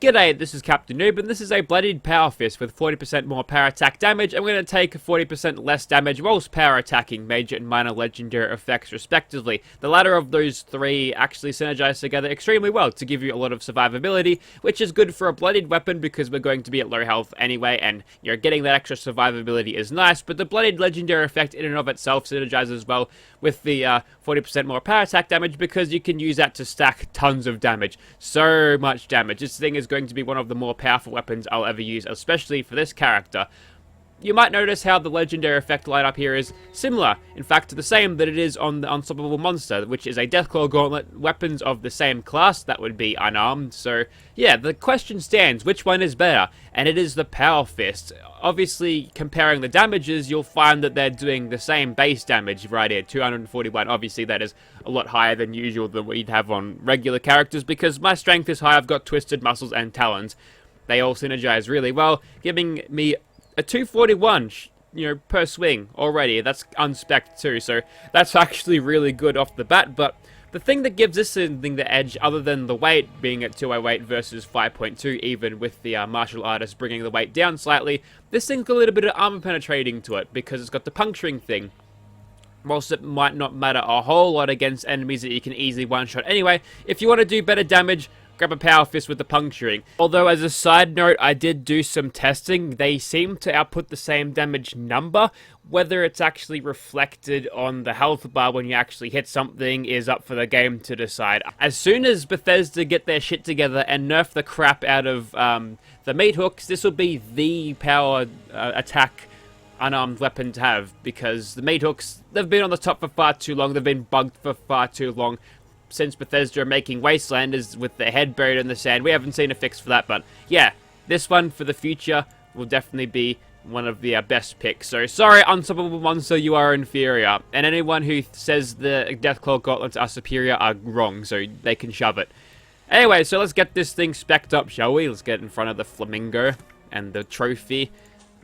G'day, this is Captainoob, and this is a Bloodied Power Fist with 40% more power attack damage. I'm going to take 40% less damage whilst power attacking major and minor legendary effects respectively. The latter of those three actually synergize together extremely well to give you a lot of survivability, which is good for a Bloodied weapon because we're going to be at low health anyway, and getting that extra survivability is nice, but the Bloodied legendary effect in and of itself synergizes well with the 40% more power attack damage because you can use that to stack tons of damage. So much damage. This thing is going to be one of the more powerful weapons I'll ever use, especially for this character. You might notice how the legendary effect lineup here is similar, in fact to the same that it is on the Unstoppable Monster, which is a Deathclaw Gauntlet, weapons of the same class, that would be unarmed. So yeah, the question stands, which one is better? And it is the Power Fist. Obviously, comparing the damages, you'll find that they're doing the same base damage right here, 241. Obviously, that is a lot higher than usual than what you'd have on regular characters, because my strength is high, I've got Twisted Muscles and Talons. They all synergize really well, giving me a 241, per swing already. That's unspec'd too, so that's actually really good off the bat. But the thing that gives this thing the edge, other than the weight being at 208 versus 5.2, even with the martial artist bringing the weight down slightly, this thing's got a little bit of armor penetrating to it because it's got the puncturing thing. Whilst it might not matter a whole lot against enemies that you can easily one-shot anyway, if you want to do better damage, grab a Power Fist with the puncturing. Although, as a side note, I did do some testing. They seem to output the same damage number. Whether it's actually reflected on the health bar when you actually hit something is up for the game to decide. As soon as Bethesda get their shit together and nerf the crap out of the meat hooks, this will be the power attack unarmed weapon to have, because the meat hooks, they've been on the top for far too long. They've been bugged for far too long. Since Bethesda are making Wastelanders with their head buried in the sand. We haven't seen a fix for that, but yeah, this one for the future will definitely be one of the best picks. So sorry, Unstoppable Monster, you are inferior. And anyone who says the Deathclaw Gauntlets are superior are wrong, so they can shove it. Anyway, so let's get this thing spec'd up, shall we? Let's get in front of the flamingo and the trophy.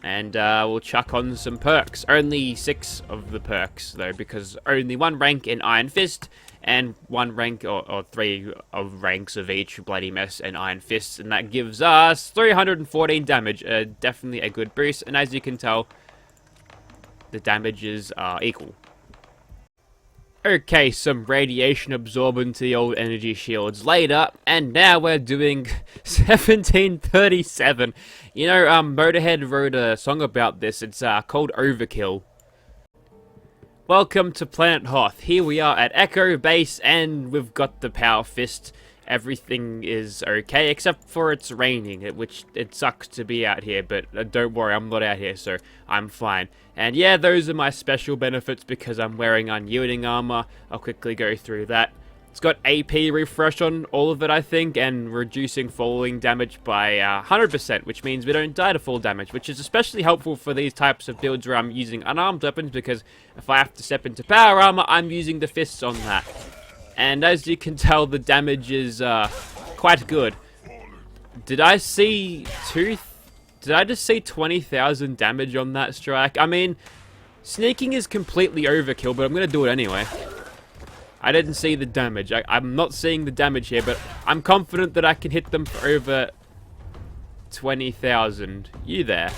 And we'll chuck on some perks. Only 6 of the perks, though, because only 1 rank in Iron Fist, and 1 rank, or 3 of ranks of each, Bloody Mess and Iron Fist, and that gives us 314 damage. Definitely a good boost, and as you can tell, the damages are equal. Okay, some radiation absorbent to the old energy shields later, and now we're doing 1737. Motorhead wrote a song about this. It's called Overkill. Welcome to Planet Hoth. Here we are at Echo Base, and we've got the Power Fist. Everything is okay, except for it's raining, which it sucks to be out here, but don't worry, I'm not out here, so I'm fine. And yeah, those are my special benefits because I'm wearing unyielding armor. I'll quickly go through that. It's got AP refresh on all of it, I think, and reducing falling damage by 100%, which means we don't die to full damage, which is especially helpful for these types of builds where I'm using unarmed weapons, because if I have to step into power armor, I'm using the fists on that. And as you can tell, the damage is quite good. Did I just see 20,000 damage on that strike? I mean, sneaking is completely overkill, but I'm going to do it anyway. I didn't see the damage. I'm not seeing the damage here, but I'm confident that I can hit them for over 20,000. You there.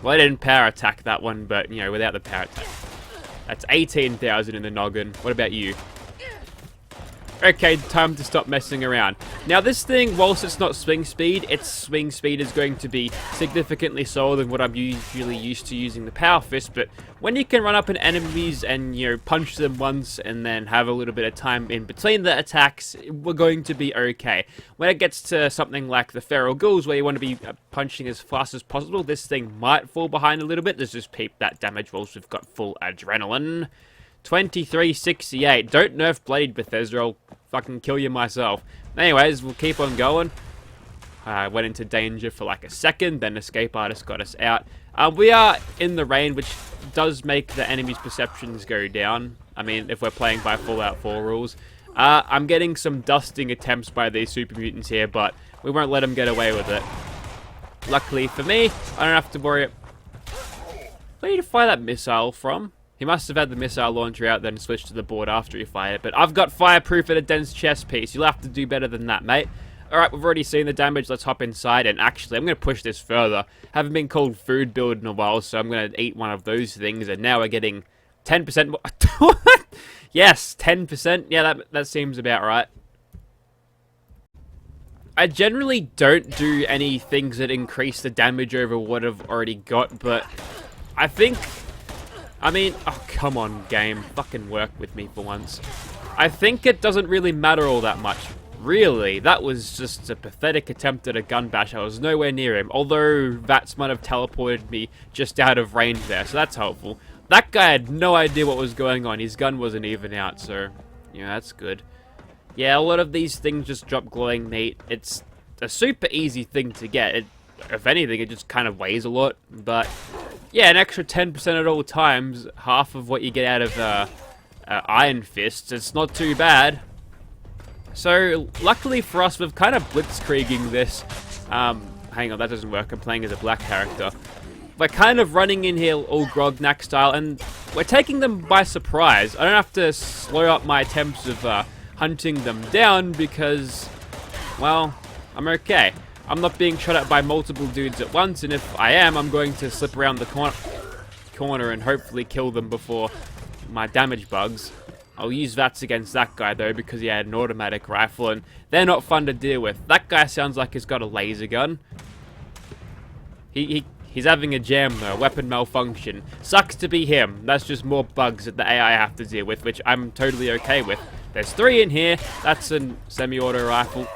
Well, I didn't power attack that one, but, without the power attack. That's 18,000 in the noggin. What about you? Okay, time to stop messing around. Now this thing, whilst it's not swing speed, its swing speed is going to be significantly slower than what I'm usually used to using the Power Fist, but when you can run up on enemies and, punch them once and then have a little bit of time in between the attacks, we're going to be okay. When it gets to something like the Feral Ghouls, where you want to be punching as fast as possible, this thing might fall behind a little bit. Let's just peep that damage whilst we've got full adrenaline. 2368. Don't nerf Bloodied, Bethesda. I'll fucking kill you myself. Anyways, we'll keep on going. I went into danger for like a second, then Escape Artist got us out. We are in the rain, which does make the enemy's perceptions go down. I mean, if we're playing by Fallout 4 rules. I'm getting some dusting attempts by these super mutants here, but we won't let them get away with it. Luckily for me, I don't have to worry. Where did you fire that missile from? He must have had the missile launcher out, then switched to the board after he fired it. But I've got fireproof and a dense chest piece. You'll have to do better than that, mate. Alright, we've already seen the damage, let's hop inside, and actually, I'm going to push this further. Haven't been called food build in a while, so I'm going to eat one of those things, and now we're getting 10% more. Yes, 10%, yeah, that seems about right. I generally don't do any things that increase the damage over what I've already got, but I think... I mean, oh, come on, game. Fucking work with me for once. I think it doesn't really matter all that much. Really, that was just a pathetic attempt at a gun bash. I was nowhere near him, although Vats might have teleported me just out of range there, so that's helpful. That guy had no idea what was going on. His gun wasn't even out, so, yeah, that's good. Yeah, a lot of these things just drop glowing meat. It's a super easy thing to get. If anything, it just kind of weighs a lot, but yeah, an extra 10% at all times, half of what you get out of Iron Fists, it's not too bad. So, luckily for us, we've kind of blitzkrieging this. Hang on, that doesn't work. I'm playing as a black character. We're kind of running in here all Grognak style, and we're taking them by surprise. I don't have to slow up my attempts of hunting them down because, well, I'm okay. I'm not being shot at by multiple dudes at once, and if I am, I'm going to slip around the corner and hopefully kill them before my damage bugs. I'll use Vats against that guy, though, because he had an automatic rifle, and they're not fun to deal with. That guy sounds like he's got a laser gun. He's having a jam, though. Weapon malfunction. Sucks to be him. That's just more bugs that the AI have to deal with, which I'm totally okay with. There's 3 in here. That's a semi-auto rifle.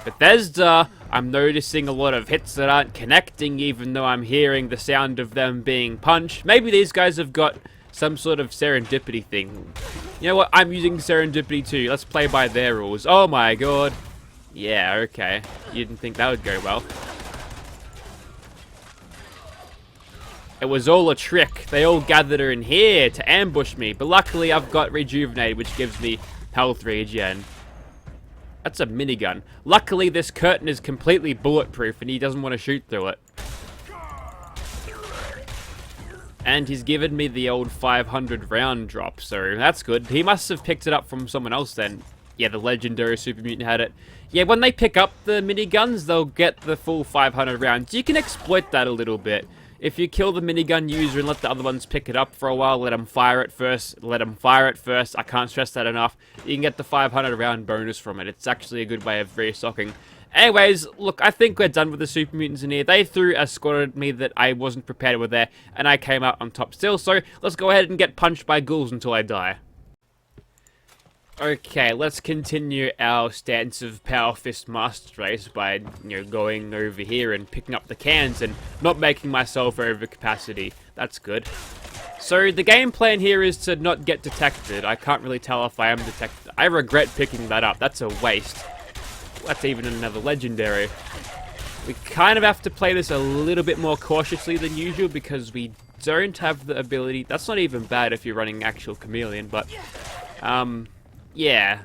Bethesda, I'm noticing a lot of hits that aren't connecting, even though I'm hearing the sound of them being punched. Maybe these guys have got some sort of serendipity thing. You know what? I'm using serendipity too. Let's play by their rules. Oh my god. Yeah, okay. You didn't think that would go well. It was all a trick. They all gathered in here to ambush me, but luckily I've got Rejuvenated, which gives me health regen. That's a minigun. Luckily this curtain is completely bulletproof and he doesn't want to shoot through it. And he's given me the old 500 round drop, so that's good. He must have picked it up from someone else then. Yeah, the legendary super mutant had it. Yeah, when they pick up the miniguns, they'll get the full 500 rounds. You can exploit that a little bit. If you kill the minigun user and let the other ones pick it up for a while, let them fire it first, I can't stress that enough, you can get the 500 round bonus from it. It's actually a good way of restocking. Anyways, look, I think we're done with the super mutants in here. They threw a squad at me that I wasn't prepared with there, and I came out on top still, so let's go ahead and get punched by ghouls until I die. Okay, let's continue our stance of Power Fist Master Race by, going over here and picking up the cans and not making myself over capacity. That's good. So the game plan here is to not get detected. I can't really tell if I am detected. I regret picking that up. That's a waste. That's even another legendary. We kind of have to play this a little bit more cautiously than usual because we don't have the ability. That's not even bad if you're running actual chameleon, but yeah,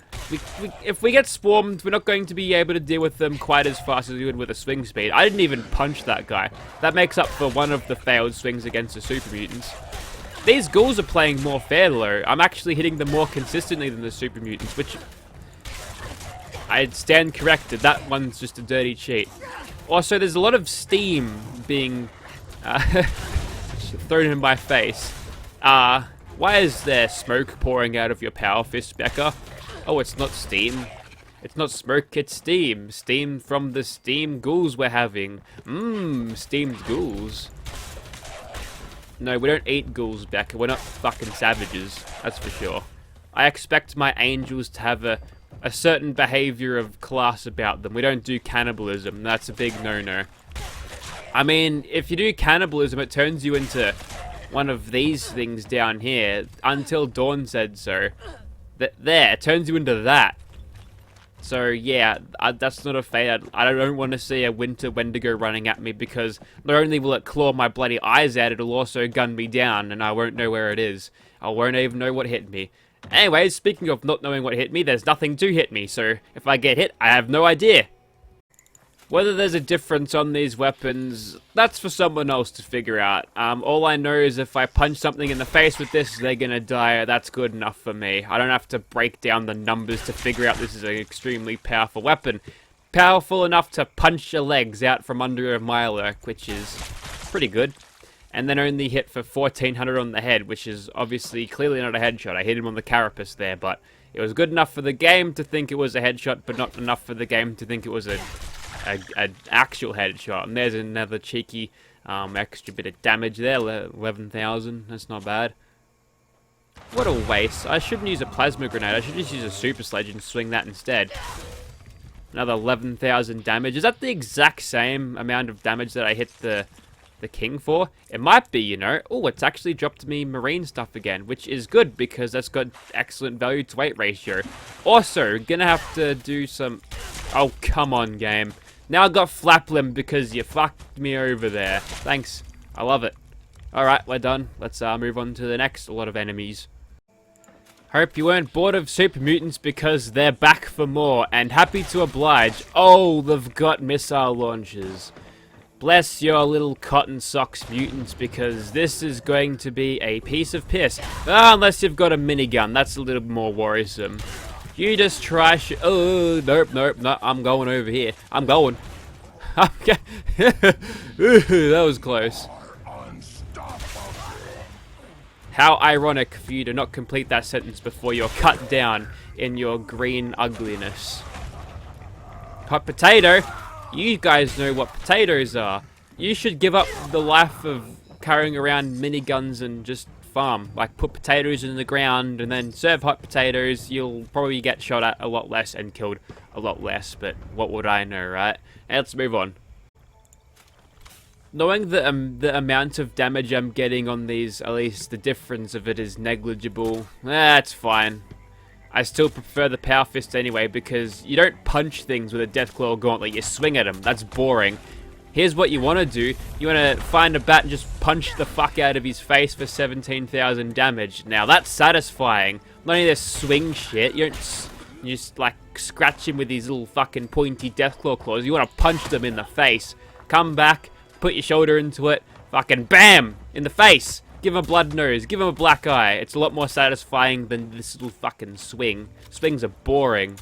if we get swarmed, we're not going to be able to deal with them quite as fast as we would with a swing speed. I didn't even punch that guy. That makes up for one of the failed swings against the super mutants. These ghouls are playing more fair though. I'm actually hitting them more consistently than the super mutants, which I stand corrected. That one's just a dirty cheat. Also, there's a lot of steam being thrown in my face. Why is there smoke pouring out of your Power Fist, Becca? Oh, it's not steam. It's not smoke, it's steam. Steam from the steam ghouls we're having. Steamed ghouls. No, we don't eat ghouls, Becca. We're not fucking savages. That's for sure. I expect my angels to have a certain behavior of class about them. We don't do cannibalism. That's a big no-no. I mean, if you do cannibalism, it turns you into one of these things down here. Until Dawn said so. There, it turns you into that. So yeah, that's not a fate. I don't want to see a winter Wendigo running at me because not only will it claw my bloody eyes out, it'll also gun me down and I won't know where it is. I won't even know what hit me. Anyways, speaking of not knowing what hit me, there's nothing to hit me, so if I get hit, I have no idea. Whether there's a difference on these weapons, that's for someone else to figure out. All I know is if I punch something in the face with this, they're gonna die. That's good enough for me. I don't have to break down the numbers to figure out this is an extremely powerful weapon. Powerful enough to punch your legs out from under a Mirelurk, which is pretty good. And then only hit for 1400 on the head, which is obviously clearly not a headshot. I hit him on the carapace there, but it was good enough for the game to think it was a headshot, but not enough for the game to think it was an actual headshot. And there's another cheeky extra bit of damage there, 11,000. That's not bad. What a waste. I shouldn't use a plasma grenade. I should just use a super sledge and swing that instead. Another 11,000 damage. Is that the exact same amount of damage that I hit the king for? It might be, you know. Oh, it's actually dropped me marine stuff again, which is good because that's got excellent value to weight ratio. Also, gonna have to do some... Oh, come on, game. Now I got flap limb because you fucked me over there. Thanks. I love it. Alright, we're done. Let's move on to the next lot of enemies. Hope you weren't bored of super mutants because they're back for more and happy to oblige. Oh, they've got missile launchers. Bless your little cotton socks mutants because this is going to be a piece of piss. Unless you've got a minigun, that's a little more worrisome. You just try oh, nope, no, I'm going over here. I'm going. Okay. That was close. How ironic for you to not complete that sentence before you're cut down in your green ugliness. Hot potato? You guys know what potatoes are. You should give up the life of carrying around miniguns and just farm. Like, put potatoes in the ground and then serve hot potatoes. You'll probably get shot at a lot less and killed a lot less, but what would I know, right? And let's move on. Knowing the amount of damage I'm getting on these, at least the difference of it is negligible. That's fine. I still prefer the Power Fist anyway because you don't punch things with a Deathclaw Gauntlet. You swing at them. That's boring. Here's what you want to do. You want to find a bat and just punch the fuck out of his face for 17,000 damage. Now, that's satisfying. Not only this swing shit, you just, like, scratch him with these little fucking pointy Deathclaw claws. You want to punch them in the face. Come back, put your shoulder into it, fucking BAM! In the face! Give him a blood nose, give him a black eye. It's a lot more satisfying than this little fucking swing. Swings are boring.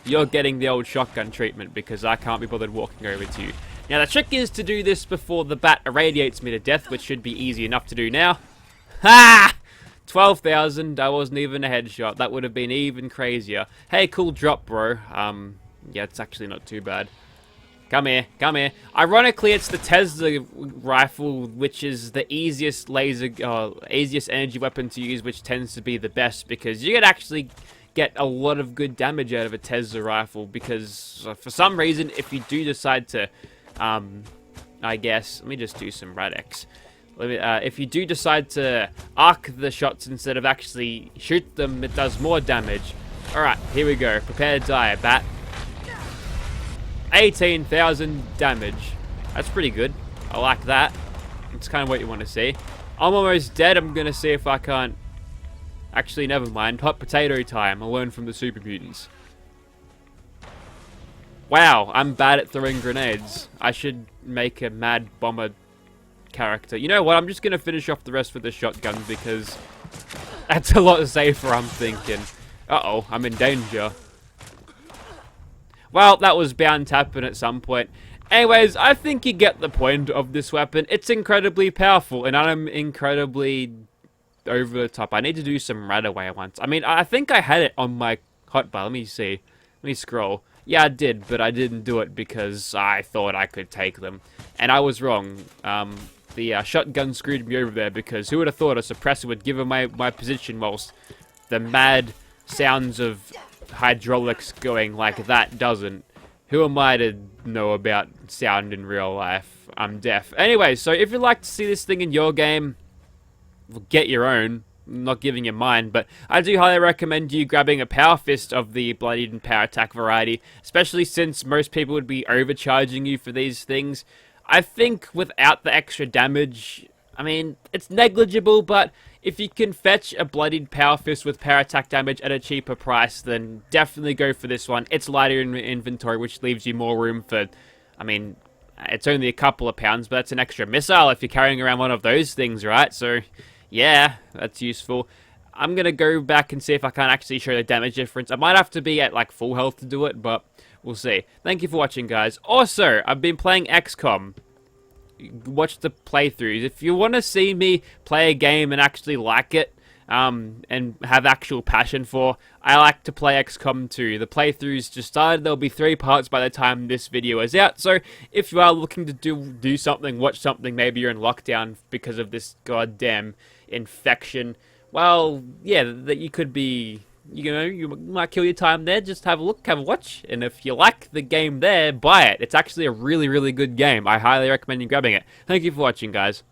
You're getting the old shotgun treatment because I can't be bothered walking over to you. Now, the trick is to do this before the bat irradiates me to death, which should be easy enough to do now. Ha! 12,000. That wasn't even a headshot. That would have been even crazier. Hey, cool drop, bro. Yeah, it's actually not too bad. Come here, come here. Ironically, it's the Tesla rifle, which is the easiest easiest energy weapon to use, which tends to be the best because you can actually get a lot of good damage out of a Tesla rifle because for some reason, if you do decide to, I guess, let me just do some Radex. If you do decide to arc the shots instead of actually shoot them, it does more damage. Alright, here we go. Prepare to die, bat. 18,000 damage. That's pretty good. I like that. It's kind of what you want to see. I'm almost dead. I'm going to see if I can't... Actually, never mind. Hot potato time. I learned from the super mutants. Wow, I'm bad at throwing grenades. I should make a mad bomber character. You know what? I'm just going to finish off the rest with the shotgun because that's a lot safer, I'm thinking. Uh-oh, I'm in danger. Well, that was bound to happen at some point. Anyways, I think you get the point of this weapon. It's incredibly powerful, and I'm incredibly over the top. I need to do some Radaway once. I mean, I think I had it on my hotbar. Let me see. Let me scroll. Yeah, I did, but I didn't do it because I thought I could take them. And I was wrong. The shotgun screwed me over there because who would have thought a suppressor would give him my position whilst the mad sounds of hydraulics going like that doesn't. Who am I to know about sound in real life? I'm deaf. Anyway, so if you'd like to see this thing in your game, well, get your own. I'm not giving you mine, but I do highly recommend you grabbing a Power Fist of the Bloodied and Power Attack variety, especially since most people would be overcharging you for these things. I think without the extra damage, I mean, it's negligible, but if you can fetch a Bloodied Power Fist with power attack damage at a cheaper price, then definitely go for this one. It's lighter in inventory, which leaves you more room for, I mean, it's only a couple of pounds, but that's an extra missile if you're carrying around one of those things, right? So, yeah, that's useful. I'm going to go back and see if I can actually show the damage difference. I might have to be at, like, full health to do it, but we'll see. Thank you for watching, guys. Also, I've been playing XCOM. Watch the playthroughs. If you want to see me play a game and actually like it, and have actual passion for, I like to play XCOM 2. The playthroughs just started. There'll be 3 parts by the time this video is out. So if you are looking to do something, watch something, maybe you're in lockdown because of this goddamn infection, well, yeah, that you could be, you know, you might kill your time there. Just have a look, have a watch, and if you like the game there, buy it. It's actually a really, really good game. I highly recommend you grabbing it. Thank you for watching, guys.